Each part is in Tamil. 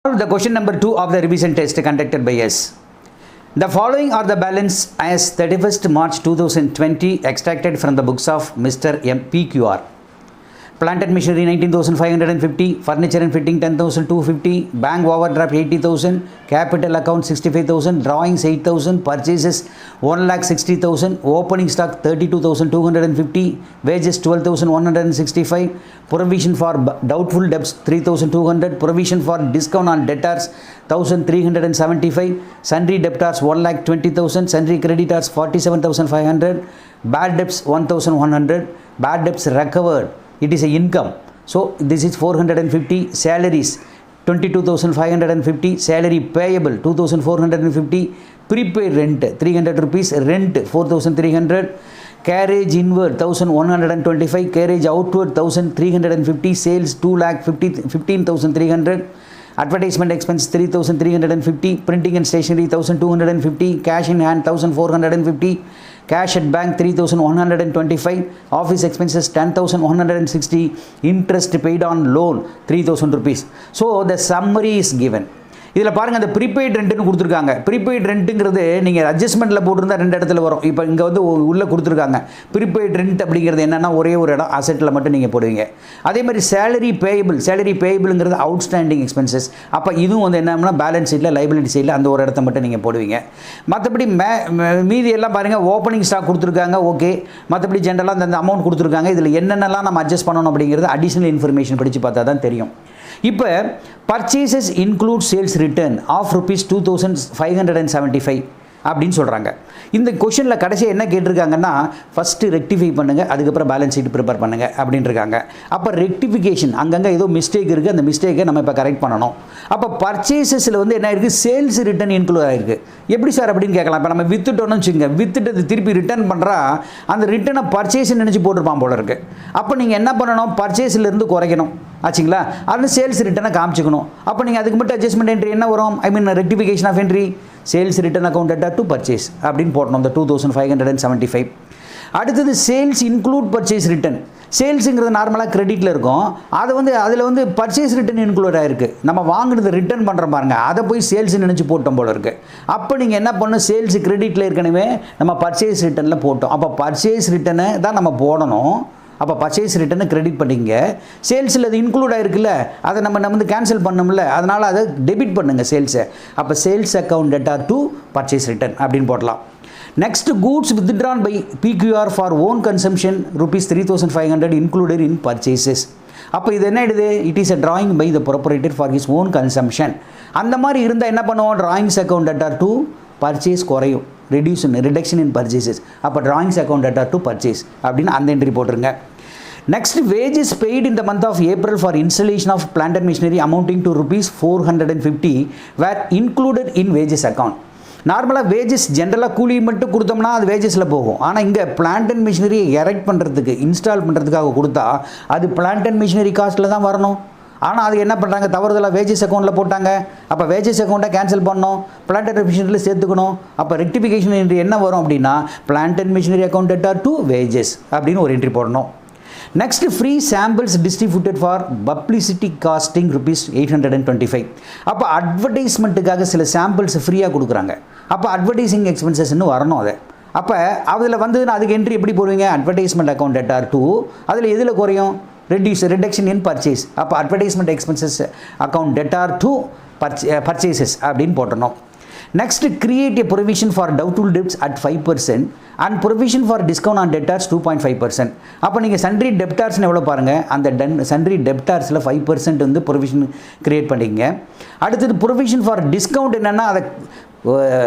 The question number 2 of the revision test conducted by us. The following are the balance as 31st March 2020 extracted from the books of Mr. MPQR. Plant and machinery 19,550, furniture and fitting 10,250, bank overdraft 80,000, capital account 65,000, drawings 8,000, purchases 1,60,000, opening stock 32,250, wages 12,165, provision for doubtful debts 3,200, provision for discount on debtors 1,375, sundry debtors 1,20,000, sundry creditors 47,500, bad debts 1,100, bad debts recovered. It is a income. So this is 450. Salaries 22,550. Salary payable 2,450. Prepaid rent 300 rupees. Rent 4,300. Carriage inward 1,125. Carriage outward 1,350. Sales 2,15,300. Advertisement expense 3,350. Printing and stationery 1,250. Cash in hand 1,450. Cash at bank 3,125. Office expenses 10,160. Interest paid on loan 3,000 rupees. So the summary is given. இதில் பாருங்கள் அந்த ப்ரீபெய்ட் ரெண்ட்டுன்னு கொடுத்துருக்காங்க. ப்ரீபெய்ட் ரெண்ட்டுங்கிறது நீங்கள் அட்ஜஸ்ட்மெண்ட்டில் போட்டிருந்தால் ரெண்டு இடத்துல வரும். இப்போ இங்கே வந்து உள்ளே கொடுத்துருக்காங்க. ப்ரீபெய்ட் ரெண்ட் அப்படிங்கிறது என்னென்னா ஒரே ஒரு இடம் அசெட்டில் மட்டும் நீங்கள் போடுவீங்க. அதே மாதிரி சேலரி பேயபிள்ங்கிறது அவுட்ஸ்டாண்டிங் எக்ஸ்பென்சஸ். அப்போ இதுவும் வந்து என்னன்னா பேலன்ஸ் ஷீட்டில் லைபிலிட்டி சைடில் அந்த ஒரு இடத்த மட்டும் நீங்கள் போடுவீங்க. மற்றபடி மீதி எல்லாம் பாருங்கள் ஓப்பனிங் ஸ்டாக் கொடுத்துருக்காங்க. ஓகே, மற்றபடி ஜென்ரலாக அந்த அமௌண்ட் கொடுத்துருக்காங்க. இதில் என்னென்னலாம் நம்ம அட்ஜஸ்ட் பண்ணணும் அப்படிங்கிறது அடிஷ்னல் இன்ஃபர்மேஷன் படித்து பார்த்தா தான் தெரியும். இப்போ purchases include sales return of rupees 2,575 அப்படின்னு சொல்கிறாங்க. இந்த கொஷனில் கடைசியாக என்ன கேட்டிருக்காங்கன்னா ஃபஸ்ட்டு ரெக்டிஃபை பண்ணுங்கள், அதுக்கப்புறம் பேலன்ஸ் ஷீட் ப்ரிப்பேர் பண்ணுங்கள் அப்படின்ட்டுருக்காங்க. அப்போ ரெக்டிஃபிகேஷன் அங்கங்கே ஏதோ மிஸ்டேக் இருக்குது, அந்த மிஸ்டேக்கை நம்ம இப்போ கரெக்ட் பண்ணணும். அப்போ பர்ச்சேசஸில் வந்து என்ன இருக்குது, சேல்ஸ் ரிட்டர்ன் இன்க்ளூட் ஆகிருக்கு. எப்படி சார் அப்படின்னு கேட்கலாம். இப்போ நம்ம வித்துட்டோன்னு வச்சுக்கோங்க, வித்துட்டு திருப்பி ரிட்டர்ன் பண்ணுறா அந்த ரிட்டர்னை பர்ச்சேஸ் நினச்சி போட்டிருப்பான் போல இருக்குது. அப்போ நீங்கள் என்ன பண்ணணும், பர்ச்சேஸ்லேருந்து குறைக்கணும் ஆச்சுங்களா, அது சேல்ஸ் ரிட்டனை காமிச்சிக்கணும். அப்போ நீங்கள் அதுக்கு மட்டும் அட்ஜஸ்ட்மெண்ட் என்ட்ரி என்ன வரும், rectification of entry sales return account data to purchase அப்படின்னு போடணும். இந்த 2,575. அடுத்தது சேல்ஸ் இன்க்ளூட் பர்ச்சேஸ் ரிட்டர்ன். சேல்ஸுங்கிறது நார்மலாக கிரெடிட்டில் இருக்கும். அதில் வந்து பர்ச்சேஸ் ரிட்டர்ன் இன்க்ளூட் ஆகிருக்கு. நம்ம வாங்கினது ரிட்டர்ன் பண்ணுற பாருங்க, அதை போய் சேல்ஸ் நினச்சி போட்டோம் போல இருக்குது. அப்போ நீங்கள் என்ன பண்ணணும், சேல்ஸ் கிரெடிட்டில் ஏற்கனவே நம்ம பர்ச்சேஸ் ரிட்டர்னில் போட்டோம். அப்போ பர்ச்சேஸ் ரிட்டனை தான் நம்ம போடணும். அப்போ பர்ச்சேஸ் ரிட்டர்னு கிரெடிட் பண்ணிங்க. சேல்ஸில் அது இன்க்ளூட் ஆகிருக்குல்ல, அதை நம்ம வந்து கேன்சல் பண்ணோம்ல, அதனால் அதை டெபிட் பண்ணுங்கள் சேல்ஸை. அப்போ sales account data to purchase return அப்படின்னு போடலாம். Next, goods withdrawn by PQR for own consumption rupees 3,500 included in purchases. அப்போ இது என்ன ஆயிடுது, it is a drawing by the proprietor for his own consumption. அந்த மாதிரி இருந்தால் என்ன பண்ணுவோம், drawings account data to purchase குறையும், ரிடக்ஷன் இன் பர்ச்சேசஸ். அப்போ drawings account data to purchase அப்படின்னு அந்த என்ட்ரி போட்டுருங்க. Next, wages paid in the month of April for installation of plant and machinery amounting to rupees 450 were included in wages account. நார்மலாக வேஜஸ் ஜென்ரலாக கூலி மட்டும் கொடுத்தோம்னா அது வேஜஸில் போகும். ஆனால் இங்கே பிளான்ட் அண்ட் மிஷினரியை எரெக்ட் பண்ணுறதுக்கு இன்ஸ்டால் பண்ணுறதுக்காக கொடுத்தா அது பிளான்ட் அண்ட் மிஷினரி காஸ்ட்டில் தான் வரணும். ஆனால் அது என்ன பண்ணுறாங்க, தவறுதலாக வேஜஸ் அக்கௌண்ட்டில் போட்டாங்க. அப்போ வேஜஸ் அக்கௌண்ட்டை கேன்சல் பண்ணணும், பிளான்ட் அண்ட் மிஷினரியில் சேர்த்துக்கணும். அப்போ ரெக்டிஃபிகேஷன் என்ட்ரி என்ன வரும் அப்படின்னா, plant and machinery account data to wages அப்படின்னு ஒரு என்ட்ரி போடணும். Next, free samples distributed for publicity costing rupees 825. அப்போ அட்வர்டைஸ்மெண்ட்டுக்காக சில சாம்பிள்ஸ் ஃப்ரீயாக கொடுக்குறாங்க. அப்போ அட்வர்டைசிங் எக்ஸ்பென்சஸ்ன்னு வரணும். அதை அப்போ அதில் வந்து அதுக்கு என்ட்ரி எப்படி போடுவீங்க, அட்வர்டைஸ்மெண்ட் அக்கௌண்ட் டேட்டா டு, அதில் எதில் குறையும், ரிடக்ஷன் இன் பர்ச்சேஸ். அப்போ advertisement expenses account data to purchases அப்படின்னு போட்டணும். Next, create a provision for doubtful debts at 5% and provision for discount on debtors 2.5%. அப்போ நீங்கள் சன்ட்ரி டெப்டார்ஸ்னு எவ்வளோ பாருங்கள், அந்த சன்ட்ரி டெப்டார்ஸில் 5% வந்து ப்ரொவிஷன் கிரியேட் பண்ணிக்கங்க. அடுத்தது ப்ரொவிஷன் ஃபார் டிஸ்கவுண்ட் என்னென்னா, அதை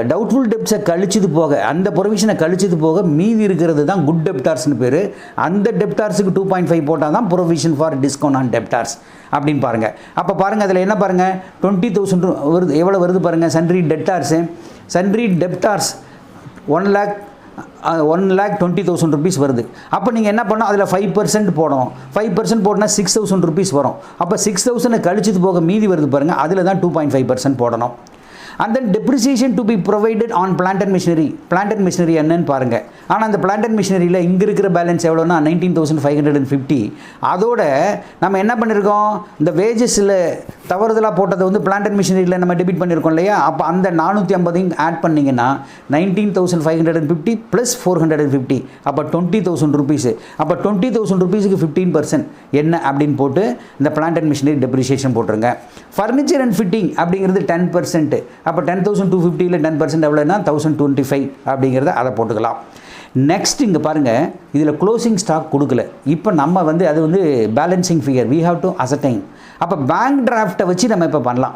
டவுட்ஃபுல் டெப்ட்ஸை கழிச்சது போக, அந்த ப்ரொவிஷனை கழிச்சது போக மீதி இருக்கிறது தான் குட் டெப்டார்ஸ்னு பேர். அந்த டெப்டார்ஸுக்கு 2.5 போட்டால் தான் provision for discount on debtors அப்படின்னு பாருங்கள். அப்போ பாருங்கள் அதில் என்ன பாருங்கள், 20,000 வருது. எவ்வளோ வருது பாருங்கள், சன்ட்ரி டெப்டார்ஸ் 1,20,000 rupees வருது. அப்போ நீங்கள் என்ன பண்ணணும், அதில் 5% போடணும். 5% போட்டால் 6,000 rupees வரும். அப்போ 6,000 கழிச்சது போக மீதி வருது பாருங்கள், அதில் தான் 2.5% போடணும். and then depreciation to be provided on plant and machinery. Plant and machinery என்னன்னு பாருங்க. ஆனால் அந்த plant and machineryல இங்கே இருக்கிற பேலன்ஸ் எவ்வளோனா 19,550. அதோட நம்ம என்ன பண்ணியிருக்கோம், இந்த வேஜஸில் தவறுதலாக போட்டதை வந்து plant and machineryல நம்ம டெபிட் பண்ணியிருக்கோம் இல்லையா, அப்போ அந்த 450 ஆட் பண்ணிங்கன்னா 19,550 ப்ளஸ் 450, அப்போ 20,000 rupees. அப்போ 20,000 rupeesக்கு 15% என்ன அப்படின்னு போட்டு இந்த plant and machinery depreciation போட்டுருங்க. ஃபர்னிச்சர் அண்ட் ஃபிட்டிங் அப்படிங்கிறது 10%. அப்போ 10,250ல் 10% எவ்வளோன்னா 1,025 அப்படிங்கிறத அதை போட்டுக்கலாம். நெக்ஸ்ட் இங்கே பாருங்கள், இதில் க்ளோசிங் ஸ்டாக் கொடுக்கல. இப்போ நம்ம வந்து அது வந்து balancing figure we have to ascertain. அப்போ பேங்க் டிராஃப்ட்டை வச்சு நம்ம இப்போ பண்ணலாம்.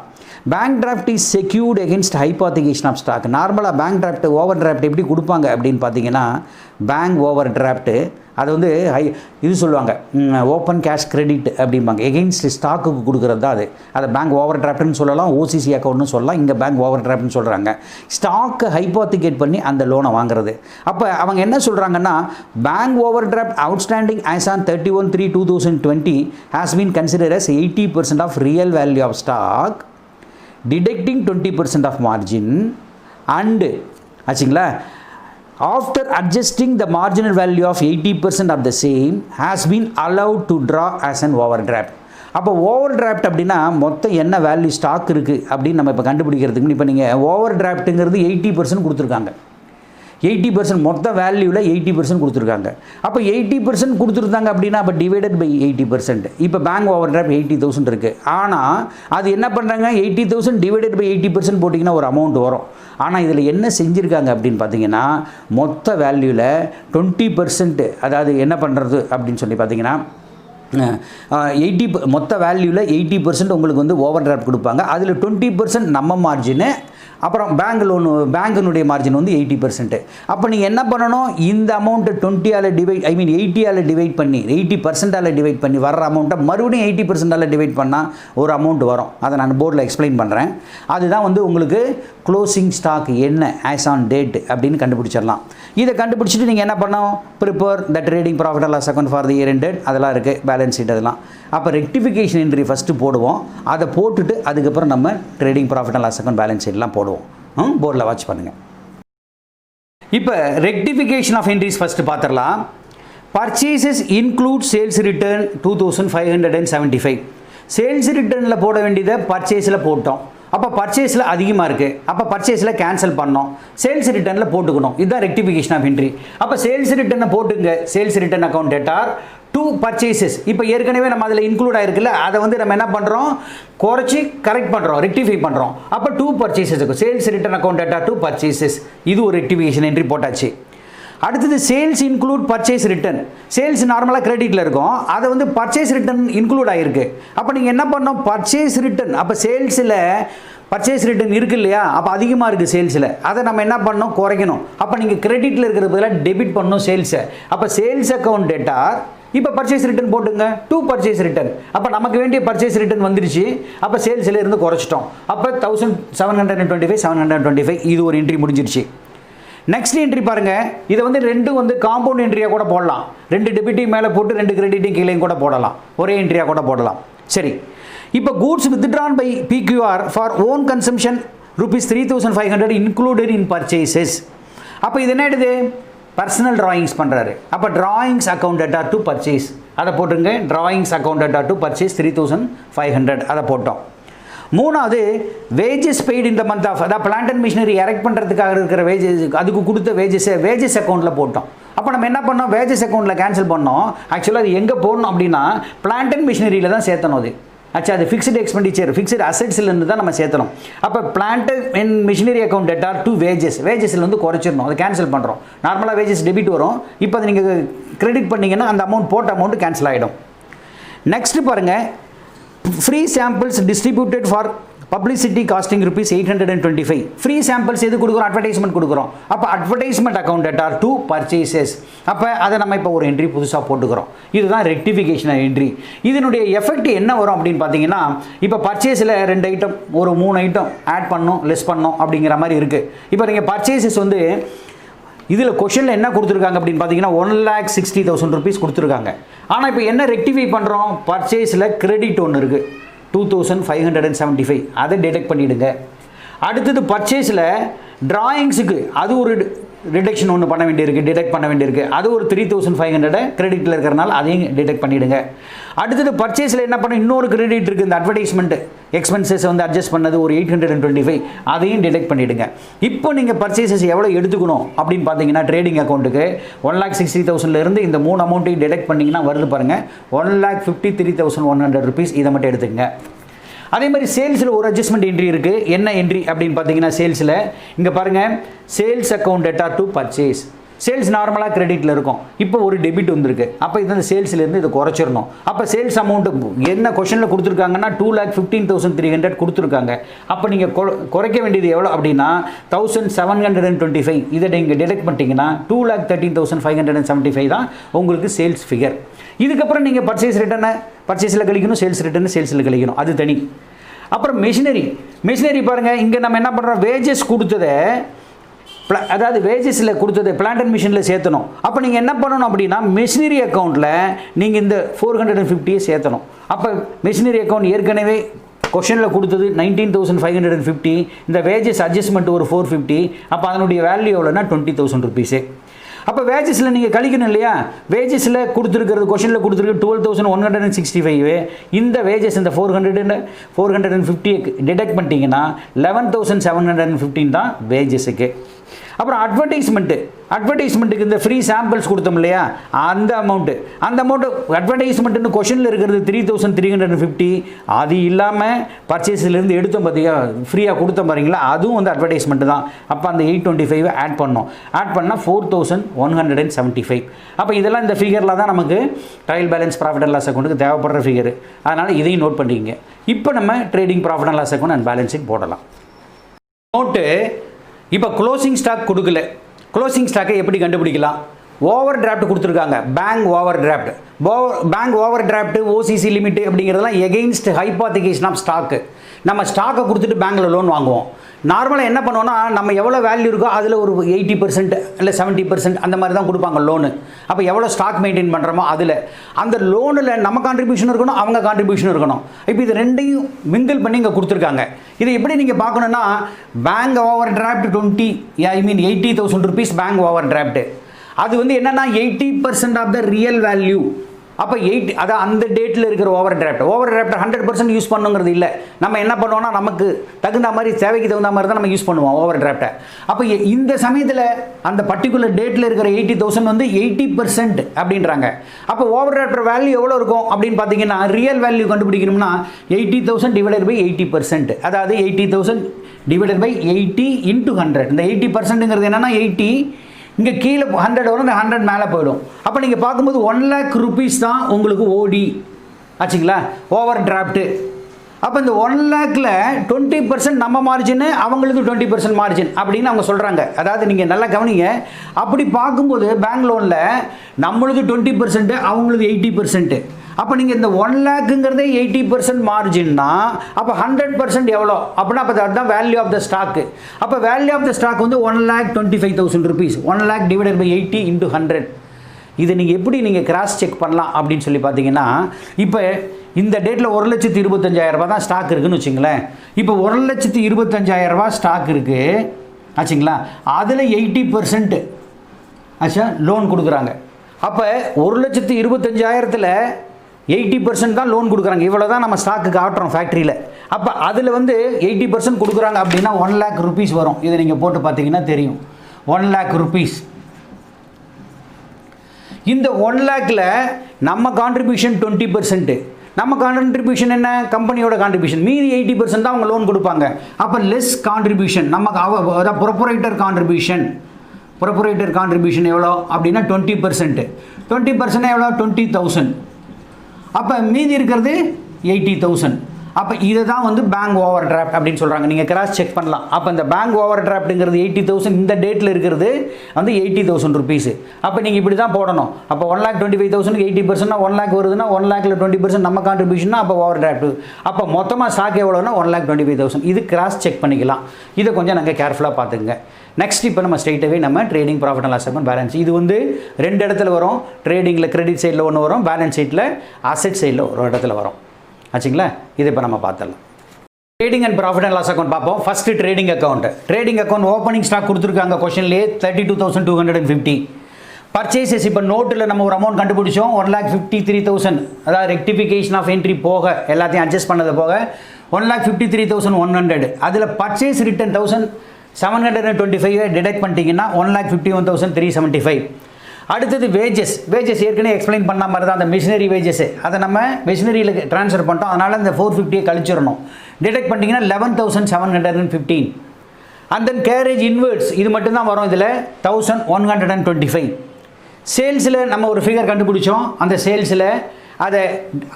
Bank draft is secured against hypothecation of stock. நார்மலாக பேங்க் டிராஃப்ட் ஓவர் டிராஃப்ட் எப்படி கொடுப்பாங்க அப்படின்னு பார்த்தீங்கன்னா, பேங்க் ஓவர் டிராஃப்ட்டு அது வந்து இது சொல்லுவாங்க ஓப்பன் கேஷ் கிரெடிட் அப்படிம்பாங்க. எகெயின்ஸ்ட் ஸ்டாக்குக்கு கொடுக்குறது தான் அதை பேங்க் ஓவர் டிராஃப்ட்னு சொல்லலாம், ஓசிசி அக்கௌண்ட்னு சொல்லலாம். இங்கே பேங்க் ஓவர் டிராஃப்ட்னு சொல்கிறாங்க. ஸ்டாக்கை ஹைபாத்திகேட் பண்ணி அந்த லோனை வாங்குறது. அப்போ அவங்க என்ன சொல்கிறாங்கன்னா, bank overdraft outstanding as on 31/3/2020 has been consider as 80% of real value of stock deducting 20% of margin and ஆச்சுங்களா, after adjusting the marginal value of 80% of the same has been allowed to draw as an overdraft. அப்போ ஓவர் டிராஃப்ட் அப்படின்னா மொத்தம் என்ன வேல்யூ ஸ்டாக் இருக்குது அப்படின்னு நம்ம இப்போ கண்டுபிடிக்கிறதுக்கு இப்போ நீங்கள் ஓவர் டிராஃப்ட்டுங்கிறது 80% கொடுத்துருக்காங்க. 80% மொத்த வேல்யூவில் 80% கொடுத்துருக்காங்க. அப்போ 80% கொடுத்துருந்தாங்க அப்படின்னா அப்போ டிவைடட் பை 80%. இப்போ பேங்க் ஓவர் டிராஃப்ட் 80,000 இருக்குது. ஆனால் அது என்ன பண்ணுறாங்க, 80,000 டிவைடட் பை 80% போட்டிங்கன்னா ஒரு அமௌண்ட் வரும். ஆனால் இதில் என்ன செஞ்சுருக்காங்க அப்படின்னு பார்த்தீங்கன்னா, மொத்த வேல்யூவில் 20%, அதாவது என்ன பண்ணுறது அப்படின்னு சொல்லி பார்த்தீங்கன்னா 80 மொத்த வேல்யூவில் 80% உங்களுக்கு வந்து ஓவர் டிராஃப்ட் கொடுப்பாங்க. அதில் 20% நம்ம மார்ஜினு, அப்புறம் பேங்க்கினுடைய மார்ஜின் வந்து 80%. அப்போ நீங்கள் என்ன பண்ணணும், இந்த அமௌண்ட்டை 20ஆல் டிவைட் 80ஆல் டிவைட் பண்ணி 80%ஆல் டிவைட் பண்ணி வர்ற அமௌண்ட்டை மறுபடியும் 80%ஆல் டிவைட் பண்ணால் ஒரு அமௌண்ட் வரும். அதை நான் போர்டில் எக்ஸ்பிளைன் பண்ணுறேன். அதுதான் வந்து உங்களுக்கு க்ளோசிங் ஸ்டாக் என்ன ஆஸ் ஆன் டேட் அப்படின்னு கண்டுபிடிச்சிடலாம். இதை கண்டுபிடிச்சிட்டு நீங்கள் என்ன பண்ணணும், prepare the trading profit and loss account for the year ended, அதெல்லாம் இருக்குது, பேலன்ஸ் ஷீட் அதெல்லாம். அப்போ ரெக்டிஃபிகேஷன் என்ட்ரி ஃபஸ்ட்டு போடுவோம். அதை போட்டுட்டு அதுக்கப்புறம் நம்ம trading profit and loss account balance ஷீட்லாம் போடுவோம். போர்டில் வாட்ச் பண்ணுங்கள். இப்போ ரெக்டிஃபிகேஷன் ஆஃப் என்ட்ரிஸ் ஃபஸ்ட்டு பார்த்துடலாம். Purchases include sales return 2,575. Sales ரிட்டர்னில் போட வேண்டியதை பர்ச்சேஸில் போட்டோம். அப்போ பர்ச்சேஸில் அதிகமாக இருக்குது, அப்போ பர்ச்சேஸில் கேன்சல் பண்ணோம், சேல்ஸ் ரிட்டர்னில் போட்டுக்கணும். இதுதான் ரெக்டிஃபிகேஷன் ஆஃப் என்ட்ரி. அப்போ சேல்ஸ் ரிட்டர்னை போட்டுங்க, sales return account debtor to purchases. இப்போ ஏற்கனவே நம்ம அதில் இன்க்ளூட் ஆகிருக்குல்ல, அதை வந்து நம்ம என்ன பண்ணுறோம், குறைச்சி கரெக்ட் பண்ணுறோம், ரெக்டிஃபை பண்ணுறோம். அப்போ டூ பர்ச்சேசஸுக்கு sales return account data to purchases, இது ஒரு ரெக்டிஃபிகேஷன் என்ட்ரி போட்டாச்சு. அடுத்தது sales include purchase return. Sales நார்மலாக கிரெடிட்டில் இருக்கும், அதை வந்து பர்ச்சேஸ் ரிட்டர்ன் இன்க்ளூட் ஆகிருக்கு. அப்போ நீங்கள் என்ன பண்ணோம், பர்ச்சேஸ் ரிட்டர்ன், அப்போ சேல்ஸில் பர்ச்சேஸ் ரிட்டர்ன் இருக்குது இல்லையா, அப்போ அதிகமாக இருக்குது சேல்ஸில், அதை நம்ம என்ன பண்ணணும், குறைக்கணும். அப்போ நீங்கள் கிரெடிட்டில் இருக்கிற பதிலாக டெபிட் பண்ணணும் சேல்ஸை. அப்போ சேல்ஸ் அக்கௌண்ட் டேட்டா இப்போ பர்ச்சேஸ் ரிட்டர்ன் போட்டுங்க, டூ பர்ச்சேஸ் ரிட்டர்ன். அப்போ நமக்கு வேண்டிய பர்ச்சேஸ் ரிட்டர்ன் வந்துருச்சு, அப்போ சேல்ஸில் இருந்து குறைச்சிட்டோம். அப்போ 1,725 725 இது ஒரு என்ட்ரி முடிஞ்சிருச்சு. நெக்ஸ்ட் என்ட்ரி பாருங்கள், இதை வந்து ரெண்டும் வந்து காம்பவுண்ட் என்ட்ரியாக கூட போடலாம். 2 டெபிட்டையும் மேலே போட்டு 2 கிரெடிட்டையும் கீழேயும் கூட போடலாம், ஒரே என்ட்ரியாக கூட போடலாம். சரி, இப்போ goods withdrawn by PQR for own consumption ₹3,500 included in purchases. அப்போ இது என்ன ஆயிடுது, பர்சனல் டிராயிங்ஸ் பண்ணுறாரு. அப்போ drawings account data to purchase அதை போட்டுருங்க. Drawings account data to purchase 3,500 அதை போட்டோம். மூணாவது வேஜஸ் பெய்டு இந்த மந்த் ஆஃப், அதாவது பிளான்ட் அண்ட் மிஷினரி எரெக்ட் பண்ணுறதுக்காக இருக்கிற வேஜஸ், அதுக்கு கொடுத்த வேஜஸ் அக்கௌண்ட்டில் போட்டோம். அப்போ நம்ம என்ன பண்ணோம், வேஜஸ் அக்கௌண்ட்டில் கேன்சல் பண்ணோம். ஆக்சுவலாக அது எங்கே போடணும் அப்படின்னா பிளான்ட் அண்ட் மிஷினரியில் தான் சேர்த்தணும். அது ஆச்சு, அது ஃபிக்ஸ்டு எக்ஸ்பெண்டிச்சர், ஃபிக்ஸ்டு அசெட்ஸ்லேருந்து தான் நம்ம சேர்த்தணும். அப்போ plant and machinery account data to வேஜஸில் வந்து குறைச்சிடணும், அதை கேன்சல் பண்ணுறோம். நார்மலாக வேஜஸ் டெபிட் வரும், இப்போ அதை நீங்கள் கிரெடிட் பண்ணிங்கன்னா அந்த அமௌண்ட் போட்ட அமௌண்ட் கேன்சல் ஆகிடும். நெக்ஸ்ட்டு பாருங்கள், free samples distributed for publicity costing ₹825. Free samples எது கொடுக்குறோம், அட்வர்டைஸ்மெண்ட் கொடுக்குறோம். அப்போ advertisement account data to purchases, அப்போ அதை நம்ம இப்போ ஒரு என்ட்ரி புதுசாக போட்டுக்கிறோம். இதுதான் ரெக்டிஃபிகேஷன் என்ட்ரி. இதனுடைய எஃபெக்ட் என்ன வரும் அப்படின்னு பார்த்தீங்கன்னா, இப்போ பர்ச்சேஸில் 2 ஐட்டம் ஒரு 3 ஐட்டம் ஆட் பண்ணணும் லெஸ் பண்ணணும் அப்படிங்கிற மாதிரி இருக்குது. இப்போ நீங்கள் பர்ச்சேசஸ் வந்து இதில் கொஷனில் என்ன கொடுத்துருக்காங்க அப்படின்னு பார்த்தீங்கன்னா ₹1,60,000 கொடுத்துருக்காங்க. ஆனால் இப்போ என்ன ரெக்டிஃபை பண்ணுறோம், பர்ச்சேஸில் கிரெடிட் ஒன்று இருக்குது 2,575, அதை டிடெக்ட் பண்ணிவிடுங்க. அடுத்தது பர்ச்சேஸில் டிராயிங்ஸுக்கு அது ஒரு ரிடக்ஷன் ஒன்று பண்ண வேண்டியிருக்கு, டிடெக்ட் பண்ண வேண்டியிருக்கு. அது ஒரு 3500 கிரெடிட்டில் இருக்கிறனால அதையும் டிடெக்ட் பண்ணிவிடுங்க. அடுத்தது பர்ச்சேஸில் என்ன பண்ண இன்னொரு கிரெடிட் இருக்குது, இந்த அட்வர்டைஸ்மெண்ட் எக்ஸ்பென்சஸ் வந்து அட்ஜஸ்ட் பண்ணது ஒரு 825, அதையும் டிடெக்ட் பண்ணிவிடுங்க. இப்போ நீங்கள் பர்ச்சேசஸ் எவ்வளோ எடுத்துக்கணும் அப்படின்னு பார்த்தீங்கன்னா ட்ரேடிங் அக்கௌண்ட்டுக்கு 1,60,000 இந்த 3 அமௌண்ட்டையும் டிடெக்ட் பண்ணிங்கன்னா வருது பாருங்கள், 1,53,100 rupees. இதை மட்டும் எடுத்துக்கங்க. அதே மாதிரி சேல்ஸில் ஒரு அட்ஜஸ்ட்மெண்ட் என்ட்ரி இருக்குது. என்ன என்ட்ரி அப்படின்னு பார்த்தீங்கன்னா சேல்ஸில் இங்கே பாருங்கள், sales account data to purchase. Sales நார்மலாக கிரெடிட்டில் இருக்கும், இப்போ ஒரு டெபிட் வந்திருக்கு. அப்போ இது சேல்ஸ்லேருந்து இதை குறைச்சிடணும். அப்போ சேல்ஸ் அமௌண்ட்டு என்ன கொஷனில் கொடுத்துருக்காங்கன்னா 2,15,300 கொடுத்துருக்காங்க. அப்போ நீங்கள் குறைக்க வேண்டியது எவ்வளோ அப்படின்னா 1,725. இதை நீங்கள் டிடெக்ட் பண்ணிட்டீங்கன்னா 2,13,575 தான் உங்களுக்கு சேல்ஸ் ஃபிகர். இதுக்கப்புறம் நீங்கள் பர்ச்சேஸ் ரிட்டர்னை பர்ச்சேஸில் கழிக்கணும், சேல்ஸ் ரிட்டர்னு சேல்ஸில் கழிக்கணும், அது தனி. அப்புறம் மெஷினரி பாருங்கள், இங்கே நம்ம என்ன பண்ணுறோம், வேஜஸ் கொடுத்ததை அதாவது வேஜஸில் கொடுத்தது பிளான்ட் அண்ட் மிஷினில் சேர்த்தணும். அப்போ நீங்கள் என்ன பண்ணணும் அப்படின்னா மெஷினரி அக்கௌண்ட்டில் நீங்கள் இந்த 450 சேர்த்தணும். அப்போ மெஷினரி அக்கௌண்ட் ஏற்கனவே கொஷனில் கொடுத்தது 19,550, இந்த வேஜஸ் அட்ஜஸ்ட்மெண்ட் ஒரு 450. அப்போ அதனுடைய வேல்யூ எவ்வளோன்னா 20,000 rupees. அப்போ வேஜஸில் நீங்கள் கழிக்கணும் இல்லையா, வேஜஸில் கொடுத்துருக்கிறது கொஷனில் கொடுத்துருக்கு 12,165. இந்த வேஜஸ் இந்த 450 டிடெக்ட் பண்ணிட்டீங்கன்னா 11,715 தான் வேஜஸுக்கு. அப்புறம் அட்வர்டைஸ்மெண்ட்டுக்கு இந்த ஃப்ரீ சாம்பிள்ஸ் கொடுத்தோம் இல்லையா, அந்த அமௌண்ட்டு அட்வர்டைஸ்மெண்ட்டுன்னு கொஷனில் இருக்கிறது 3,350. அது இல்லாமல் பர்ச்சேஸ்லேருந்து எடுத்தோம் பார்த்தியா, ஃப்ரீயாக கொடுத்தோம் பாருங்களா, அதுவும் வந்து அட்வர்டைஸ்மெண்ட்டு தான். அப்போ அந்த 825 ஆட் பண்ணால் 4,175. அப்போ இதெல்லாம் இந்த ஃபிகரில் தான் நமக்கு trial balance profit and loss அக்கௌண்ட்டுக்கு தேவைப்படுற ஃபிகர். அதனால் இதையும் நோட் பண்ணிக்கங்க. இப்போ நம்ம trading profit and loss account and balance sheet போடலாம். நோட்டு, இப்போ க்ளோசிங் ஸ்டாக் கொடுக்கல, க்ளோசிங் ஸ்டாக்கை எப்படி கண்டுபிடிக்கலாம்? ஓவர் டிராஃப்ட் கொடுத்துருக்காங்க, bank overdraft OCC limit அப்படிங்கிறதெல்லாம் எகெயின்ஸ்ட் ஹைபாத்திகேஷன் ஆஃப் ஸ்டாக்கு. நம்ம ஸ்டாக்கை கொடுத்துட்டு பேங்க்கில் லோன் வாங்குவோம். நார்மலாக என்ன பண்ணுவோன்னா, நம்ம எவ்வளோ வேல்யூ இருக்கோ அதில் ஒரு 80% இல்லை 70% அந்த மாதிரி தான் கொடுப்பாங்க லோனு. அப்போ எவ்வளோ ஸ்டாக் மெயின்டைன் பண்ணுறோமோ அதில் அந்த லோனில் நம்ம கான்ட்ரிபியூஷன் இருக்கணும், அவங்க கான்ட்ரிபியூஷன் இருக்கணும். இப்போ இது ரெண்டையும் மிங்கிள் பண்ணி இங்கே கொடுத்துருக்காங்க. இதை எப்படி நீங்கள் பார்க்கணுன்னா, bank over draft 80,000 rupees bank over draft. அது வந்து என்னென்னா 80% ஆஃப் த ரியல் வேல்யூ. அப்போ அதான் அந்த டேட்டில் இருக்கிற ஓவர் டிராஃப்ட் 100% யூஸ் பண்ணுங்கிறது இல்லை. நம்ம என்ன பண்ணுவோம்னா, நமக்கு தகுந்த மாதிரி தேவைக்கு தகுந்த மாதிரி தான் நம்ம யூஸ் பண்ணுவோம் ஓவர் டிராஃப்டை. அப்போ இந்த சமயத்தில் அந்த பர்டிகுலர் டேட்டில் இருக்கிற 80,000 வந்து 80% அப்படின்றாங்க. அப்போ ஓவர் டிராஃப்ட் வேல்யூ எவ்வளோ இருக்கும் அப்படின்னு பார்த்தீங்கன்னா, ரியல் வேல்யூ கண்டுபிடிக்கணும்னா 80,000 டிவைடட் பை 80%, அதாவது 80,000 டிவைடட் பை 80 into 100. இந்த 80%ங்கிறது என்னென்னா 80, இங்கே கீழே 100 வரும், இந்த 100 மேலே போயிடும். அப்போ நீங்கள் பார்க்கும்போது 1,00,000 rupees தான் உங்களுக்கு ஓடி ஆச்சுங்களா, ஓவர் டிராஃப்ட்டு. அப்போ இந்த 1,00,000ல் 20% நம்ம மார்ஜின், அவங்களுக்கு 20% மார்ஜின் அப்படின்னு அவங்க சொல்கிறாங்க. அதாவது நீங்கள் நல்லா கவனிங்க, அப்படி பார்க்கும்போது பேங்க் லோனில் நம்மளுக்கு 20%, அவங்களுக்கு 80%. அப்போ நீங்கள் இந்த 1,00,000ங்கிறதே 80% மார்ஜின்னா, அப்போ 100% எவ்வளோ அப்படின்னா, அப்போ அதுதான் வேல்யூ ஆஃப் த ஸ்டாக்கு. அப்போ வேல்யூ ஆஃப் த ஸ்டாக் வந்து 1,25,000 rupees. 1,00,000 divided by 80 into 100. இது நீங்கள் எப்படி நீங்கள் கிராஸ் செக் பண்ணலாம் அப்படின்னு சொல்லி பார்த்தீங்கன்னா, இப்போ இந்த டேட்டில் 1,25,000 ரூபா தான் ஸ்டாக் இருக்குதுன்னு வச்சுங்களேன். இப்போ 1,25,000 ரூபா ஸ்டாக் இருக்குது ஆச்சுங்களா, அதில் 80% ஆச்சா லோன் கொடுக்குறாங்க. அப்போ 1,25,000ல் 80% தான் லோன் கொடுக்குறாங்க. இவ்வளோ தான் நம்ம ஸ்டாக்குக்கு ஆட்டுறோம் ஃபேக்ட்ரியில். அப்போ அதில் வந்து 80% கொடுக்குறாங்க அப்படின்னா 1,00,000 rupees வரும். இதை நீங்கள் போட்டு பார்த்தீங்கன்னா தெரியும், 1,00,000 rupees. இந்த 1,00,000ல் நம்ம கான்ட்ரிபியூஷன் 20%. நம்ம கான்ட்ரிபியூஷன் என்ன, கம்பெனியோட கான்ட்ரிபியூஷன். மீதி 80% தான் அவங்க லோன் கொடுப்பாங்க. அப்போ லெஸ் கான்ட்ரிபியூஷன் நமக்கு அதாவது ப்ரொப்ரைட்டர் கான்ட்ரிபியூஷன் எவ்வளோ அப்படின்னா 20%. 20% எவ்வளோ, 20,000. அப்போ மீதி இருக்கிறது 80,000. அப்போ இதை தான் வந்து பேங்க் ஓவர் டிராஃப்ட் அப்படின்னு சொல்கிறாங்க. நீங்கள் கிராஸ் செக் பண்ணலாம். அப்போ இந்த பேங்க் ஓவர் டிராஃப்ட்டுங்கிறது 80,000, இந்த டேட்டில் இருக்கிறது வந்து 80,000 rupees. அப்போ நீங்கள் இப்படி தான் போடணும். அப்போ 1,25,000 80%, 1,00,000 வருதுன்னா 1,00,000ல் 20% நம்ம கான்ட்ரிபியூஷன்னா அப்போ ஓவர் டிராஃப்ட். அப்போ மொத்தமாக ஸ்டாக் எவ்வளோன்னா 1,25,000. இது கிராஸ் செக் பண்ணிக்கலாம். இதை கொஞ்சம் நாங்கள் கேர்ஃபுல்லாக பார்த்துங்க. நெக்ஸ்ட் இப்போ நம்ம ஸ்ட்ரெயிட்டாகவே நம்ம trading profit and loss account balance, இது வந்து 2 இடத்துல வரும். ட்ரேடிங்கில் கிரெடிட் சைடில் ஒன்று வரும், பேலன்ஸ் ஷீட்டில் அசெட் சைடில் ஒரு இடத்துல வரும் ஆச்சுங்களா. இதை இப்போ நம்ம பார்த்துடலாம். Trading and profit and loss account பார்ப்போம். First trading account. Trading account opening stock கொடுத்துருக்காங்க கொஷன்லேயே 32,250. பர்ச்சேசஸ் இப்போ நோட்டில் நம்ம ஒரு அமௌண்ட் கண்டுபிடிச்சோம் 1,53,000, அதாவது ரெக்டிஃபிகேஷன் ஆஃப் என்ட்ரி போக எல்லாத்தையும் அட்ஜஸ்ட் பண்ணது போக 1,53,100. அதில் பர்ச்சேஸ் ரிட்டர்ன் 1,725 டிடெக்ட் பண்ணிட்டீங்கன்னா 1,51,375. அடுத்தது வேஜஸ். வேஜஸ் ஏற்கனவே எக்ஸ்பிளைன் பண்ண மாதிரி தான் அந்த மிஷினரி வேஜஸ், அதை நம்ம மிஷினரியில் ட்ரான்ஸ்ஃபர் பண்ணிட்டோம். அதனால் இந்த 450 கழிச்சிடணும். டிடெக்ட் பண்ணிட்டீங்கன்னா 11,715. அண்ட் தென் கேரேஜ் இன்வெர்ட்ஸ் இது மட்டும்தான் வரும். இதில் 1,125. சேல்ஸில் நம்ம ஒரு ஃபிகர் கண்டுபிடிச்சோம். அந்த சேல்ஸில்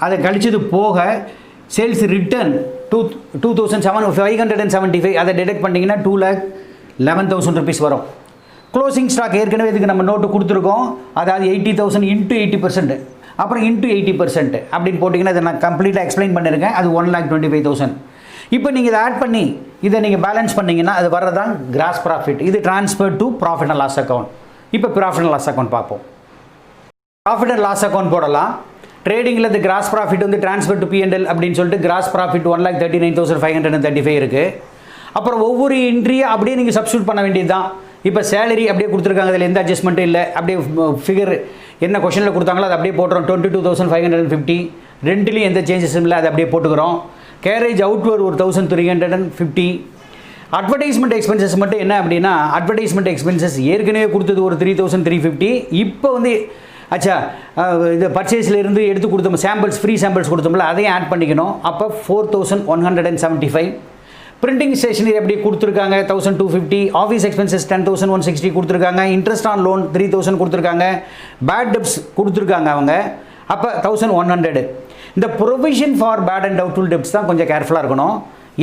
அதை கழிச்சது போக சேல்ஸ் ரிட்டர்ன் 2,575. அதை டிடெக்ட் பண்ணிங்கன்னா 2,11,000 ருபீஸ் வரும். க்ளோசிங் ஸ்டாக் ஏற்கனவே இதுக்கு நம்ம நோட்டு கொடுத்துருக்கோம். அதாவது 80,000 இன்ட்டு 80%, அப்புறம் இன்ட்டு 80% அப்படின்னு போட்டிங்கன்னா இதை நான் கம்ப்ளீட்டாக எக்ஸ்பிளைன் பண்ணியிருக்கேன். அது 1,25,000. இப்போ நீங்கள் இதை ஆட் பண்ணி இதை நீங்கள் பேலன்ஸ் பண்ணிங்கன்னா அது வர்றதான் கிராஸ் ப்ராஃபிட். இது transfer to profit and loss account. இப்போ ப்ராஃபிட் அண்ட் லாஸ் அக்கௌண்ட் பார்ப்போம். ப்ராஃபிட் அண்ட் லாஸ் அக்கௌண்ட் போடலாம். ட்ரேடிங்கில் இந்த கிராஸ் ப்ராஃபிட் வந்து ட்ரான்ஸ்ஃபர் டு P&L அப்படின்னு சொல்லிட்டு கிராஸ் ப்ராஃபிட் 1,39,535 இருக்குது. அப்புறம் ஒவ்வொரு என்ட்ரியை அப்படியே நீங்கள் சப்ஸ்டியூட் பண்ண வேண்டியது தான். இப்போ சேலரி அப்படியே கொடுத்துருக்காங்க, அதில் எந்த அட்ஜஸ்ட்மெண்ட்டும் இல்லை. அப்படியே ஃபிகர் என்ன கொஷனில் கொடுத்தாங்களோ அதை அப்படியே போட்டுறோம். 22,550. ரெண்டுலேயும் எந்த சேஞ்சஸும் இல்லை, அதை அப்படியே போட்டுக்கிறோம். கேரேஜ் அவுட்வேர்ட் ஒரு 1,350. அட்வர்டைஸ்மெண்ட் எக்ஸ்பென்சஸ் மட்டும் என்ன அப்படின்னா, அட்வர்டைஸ்மெண்ட் எக்ஸ்பென்சஸ் ஏற்கனவே கொடுத்தது ஒரு 3,350. இப்போ வந்து இது பர்ச்சேஸ்லேருந்து எடுத்து கொடுத்தோம் சாம்பிள்ஸ், ஃப்ரீ சாம்பிள்ஸ் கொடுத்தோம்ல, அதையும் ஆட் பண்ணிக்கணும். அப்போ 4,175. பிரிண்டிங் ஸ்டேஷனரி எப்படி கொடுத்துருக்காங்க 1,250. ஆஃபீஸ் எக்ஸ்பென்சஸ் 10,160 கொடுத்துருக்காங்க. இன்ட்ரெஸ்ட் ஆன் லோன் 3,000 கொடுத்துருக்காங்க. பேட் டெப்ஸ் கொடுத்துருக்காங்க அவங்க, அப்போ 1,100. இந்த provision for bad and doubtful debts தான் கொஞ்சம் கேர்ஃபுல்லாக இருக்கணும்.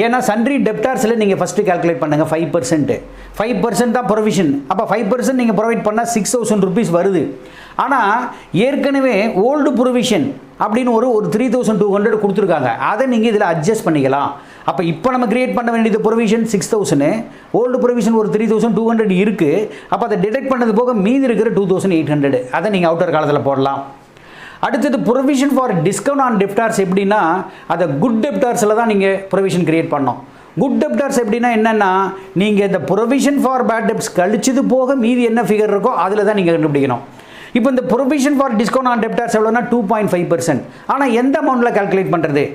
ஏன்னா சன்ட்ரி டெப்டார்ஸில் நீங்கள் ஃபஸ்ட்டு கால்குலேட் பண்ணுங்கள் 5% தான் ப்ரொவிஷன். அப்போ 5% நீங்கள் ப்ரொவைட் பண்ணால் 6,000 ருபீஸ் வருது. ஆனால் ஏற்கனவே ஓல்டு ப்ரொவிஷன் அப்படின்னு ஒரு 3,200 கொடுத்துருக்காங்க. அதை நீங்கள் இதில் அட்ஜஸ்ட் பண்ணிக்கலாம். அப்போ இப்போ நம்ம கிரியேட் பண்ண வேண்டியது ப்ரொவிஷன் 6,000, ஓல்டு ப்ரொவிஷன் ஒரு 3,200 இருக்குது. அப்போ அதை டிடெக்ட் பண்ணது போக மீதி இருக்கிற 2,800 அதை நீங்கள் அவுட்டர் காலத்தில் போடலாம். அடுத்தது provision for discount on debtors எப்படின்னா, அதை குட் டெப்டார்ஸில் தான் நீங்கள் ப்ரொவிஷன் கிரியேட் பண்ணோம். குட் டெப்டார்ஸ் எப்படின்னா என்னென்னா, நீங்கள் இந்த ப்ரொவிஷன் ஃபார் பேட் டெப்ஸ் கழிச்சது போக மீதி என்ன ஃபிகர் இருக்கோ அதில் தான் நீங்கள் கண்டுபிடிக்கணும். இப்போ இந்த provision for discount on debtors எவ்வளோனா 2.5%. ஆனால் எந்த அமௌண்ட்டில் கால்குலேட் பண்ணுறது?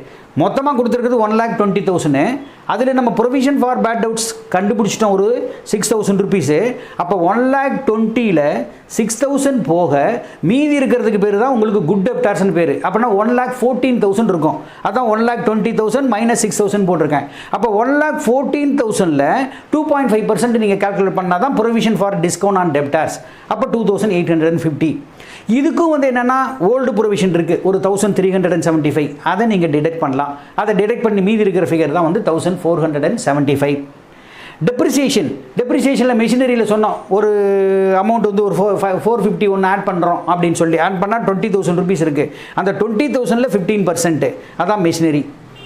மொத்தமாக கொடுத்துருக்குது 1,20,000. அதில் நம்ம ப்ரொவிஷன் ஃபார் பேட் டவுட்ஸ் கண்டுபிடிச்சிட்டோம் ஒரு 6,000 ருபீஸு. அப்போ 1,20,000ல் 6,000 போக மீதி இருக்கிறதுக்கு பேர் தான் உங்களுக்கு குட் டெப்டார்ஸ்னு பேர். அப்படின்னா 1,14,000 இருக்கும். அதான் 1,20,000 மைனஸ் 6,000 போட்டிருக்கேன். அப்போ 1,14,000ல் 2.5% நீங்கள் கால்குலேட் பண்ணால் தான் provision for discount on debtors. அப்போ 2,850. இதுக்கும் வந்து என்னென்னா ஓல்டு ப்ரொவிஷன் இருக்குது ஒரு 1,375. அதை நீங்கள் டிடெக்ட் பண்ணலாம். அதை டிடெக்ட் பண்ணி மீதி இருக்கிற ஃபிகர் தான் வந்து 1,475. டெப்ரிசியேஷனில் மெஷினரியில் சொன்னோம் ஒரு அமௌண்ட் வந்து ஒரு 450 ஒன்று ஆட் பண்ணுறோம் அப்படின்னு சொல்லி ஆட் பண்ணால் 20,000 ருபீஸ் இருக்குது. அந்த 20,000ல் 15% அதான் மெஷினரி.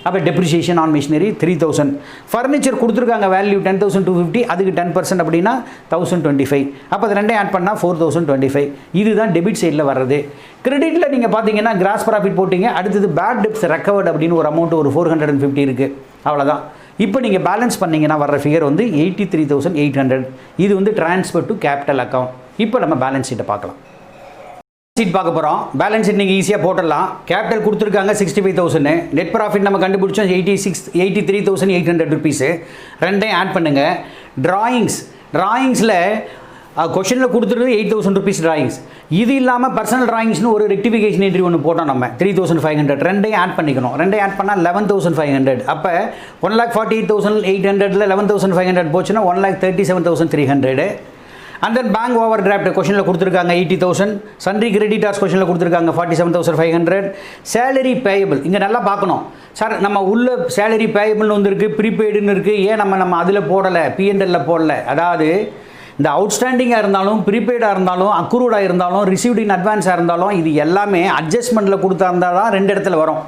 அப்போ டெப்ரிசியேஷன் ஆன் மிஷினரி 3,000. ஃபர்னிச்சர் கொடுத்துருக்காங்க வேல்யூ 10,250, அதுக்கு 10% அப்படின்னா 1,025. அப்போ அது ரெண்டையும் ஆட் பண்ணால் 4,025. இதுதான் டெபிட் சைடில் வர்றது. கிரெடிட்டில் நீங்கள் பார்த்தீங்கன்னா கிராஸ் ப்ராஃபிட் போட்டிங்க. அடுத்தது பேட் டெப்ஸ் ரெக்கவர்ட் அப்படின்னு ஒரு அமௌண்ட் ஒரு 450 இருக்குது. அவ்வளோதான். இப்போ நீங்கள் பேலன்ஸ் பண்ணிங்கன்னா வர்ற ஃபிகர் வந்து 83,800. இது வந்து ட்ரான்ஸ்ஃபர் டு கேபிட்டல் அக்கௌண்ட். இப்போ நம்ம பேலன்ஸ் ஷீட்டை பார்க்கலாம். ஷீட் பார்க்க போகிறோம். பேலன்ஸ் ஷீட் நீங்கள் ஈஸியாக போட்டுடலாம். கேபிட்டல் கொடுத்துருக்காங்க 65,000. நெட் ப்ராஃபிட் நம்ம கண்டுபிடிச்சோம் 83,800 ருபீஸு. ரெண்டையும் ஆட் பண்ணுங்கள். ட்ராயிங்ஸில் கொஷனில் கொடுத்துருக்கு 8,000 ருபீஸ் ட்ராயிங்ஸ். இது இல்லாமல் பர்சனல் ட்ராயிங்ஸ்னு ஒரு ரெக்டிஃபிகேஷன் என்ட்ரி ஒன்று போட்டோம் நம்ம 3,500. ரெண்டையும் ஆட் பண்ணிக்கணும். ரெண்டையும் ஆட் பண்ணால் 11,500. அப்போ 1,48,800ல் 11,500 போச்சுன்னா 1,37,300. And then bank overdraft கொஷனில் கொடுத்துருக்காங்க 80,000. சன்ட்ரி கிரெடிட்டார்ஸ் கொஷனில் கொடுத்துருக்காங்க 47,500. சேலரி பேயபிள் இங்கே நல்லா பார்க்கணும் சார். நம்ம உள்ள சேலரி பேயபிள்னு வந்துருக்கு, ப்ரீபெய்டுன்னு இருக்குது. ஏன் நம்ம அதில் போடலை, P&Lல போடலை? அதாவது இந்த அவுட்ஸ்டாண்டிங்காக இருந்தாலும், ப்ரீபெய்டாக இருந்தாலும், அக்ரூடாக இருந்தாலும், ரிசீவ்ட் இன் அட்வான்ஸாக இருந்தாலும் இது எல்லாமே அட்ஜஸ்ட்மெண்ட்டில் கொடுத்தா இருந்தால் தான் 2 இடத்துல வரும்.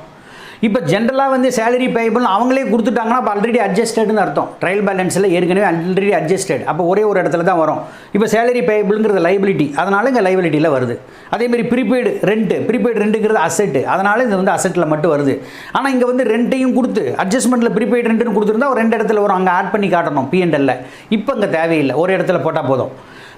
இப்போ ஜென்ரலாக வந்து சேலரி பேயபிள் அவங்களே கொடுத்துட்டாங்கன்னா அப்போ ஆல்ரெடி அட்ஜஸ்டட்னு அர்த்தம். ட்ரையல் பேலன்ஸில் ஏற்கனவே ஆல்ரெடி அட்ஜஸ்டட், அப்போ ஒரே ஒரு இடத்துல தான் வரும். இப்போ சேலரி பேயபிள்ங்கிறது லைபிலிட்டி, அதனால் இங்கே லைபிலிட்டியில் வருது. அதேமாதிரி ப்ரீபெய்டு ரெண்ட்டுங்கிறது அசெட்டு, அதனால் இது வந்து அசெட்டில் மட்டும் வருது. ஆனால் இங்கே வந்து ரெண்ட்டையும் கொடுத்து அட்ஜஸ்ட்மெண்ட்டில் ப்ரீபெய்டு ரெண்ட்டுன்னு கொடுத்துருந்தா ஒரு 2 இடத்துல வரும், அங்கே ஆட் பண்ணி காட்டணும் P&L. இப்போ இங்கே தேவையில்லை, ஒரு இடத்துல போட்டால் போதும்.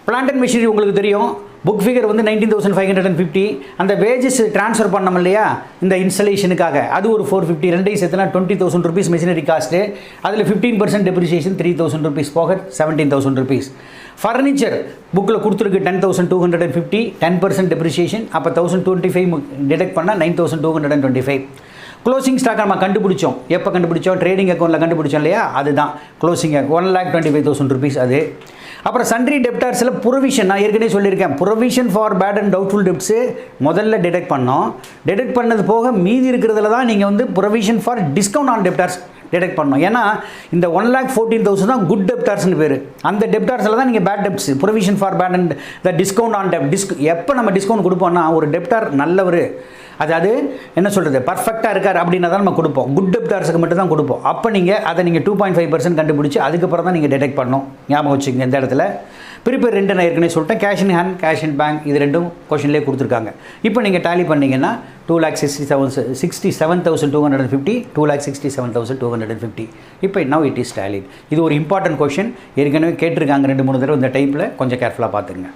பிளான்ட் அண்ட் மிஷினரி உங்களுக்கு தெரியும், புக் ஃபிகர் வந்து 19,550. அந்த வேஜஸ் ட்ரான்ஸ்ஃபர் பண்ணோம் இல்லையா இந்த இன்ஸ்டலேஷனுக்காக, அது ஒரு 450. ரெண்டையும் சேர்த்துனா 20,000 rupees மெஷினரி காஸ்ட்டு. அதில் 15% டெப்ரிசியேஷன் 3,000 rupees போக 17,000 rupees. ஃபர்னிச்சர் புக்கில் கொடுத்துருக்கு 10,250, 10% டெப்ரிசியேஷன், அப்போ 1,025 டிடெக்ட் பண்ணால் 9,225. க்ளோசிங் ஸ்டாக் நம்ம கண்டுபிடிச்சோம். எப்போ கண்டுபிடிச்சோம்? ட்ரேடிங் அக்கௌண்ட்டில் கண்டுபிடிச்சோம் இல்லையா, அதுதான் க்ளோசிங் 1,25,000 rupees அது. அப்புறம் சன்ட்ரி டெப்டார்ஸில் ப்ரொவிஷன், நான் ஏற்கனவே சொல்லியிருக்கேன், provision for bad and doubtful debts முதல்ல டிடெக்ட் பண்ணோம். டிடெக்ட் பண்ணது போக மீதி இருக்கிறதுல தான் நீங்கள் வந்து provision for discount on debtors detect பண்ணணும். ஏன்னா இந்த 1,14,000 தான் குட் டெப்டார்ஸ்னு பேர். அந்த டெப்டார்ஸில் தான் நீங்கள் bad debts, provision for bad and the discount on டெப்ட். எப்போ நம்ம டிஸ்கவுண்ட் கொடுப்போம்னா ஒரு டெப்டார் நல்லவர், அதாவது என்ன சொல்கிறது, பர்ஃபெக்டாக இருக்கார் அப்படின்னா தான் நம்ம கொடுப்போம். குட் டெப்டார்ஸுக்கு மட்டும் தான் கொடுப்போம். அப்போ நீங்கள் அதை நீங்கள் 2.5% கண்டுபிடிச்சி அதுக்கப்புறம் தான் நீங்கள் டிடெக்ட் பண்ணணும். ஞாபகம் வச்சுக்கோங்க. இந்த இடத்துல ப்ரிப்பேர் ரெண்டு நான் ஏற்கனவே சொல்லிட்டேன். Cash in hand, cash in bank, இது ரெண்டும் கொஷின்லேயே கொடுத்துருக்காங்க. இப்போ நீங்கள் டேலி பண்ணிங்கன்னா 2,67,250, 2,67,250. இப்போ நவ் இட் இஸ் டேலிட். இது ஒரு இம்பார்ட்டன்ட் கொஷின், ஏற்கனவே கேட்டிருக்காங்க 2-3 தடவை இந்த டைப்பில், கொஞ்சம் கேர்ஃபுல்லாக பார்த்துங்க.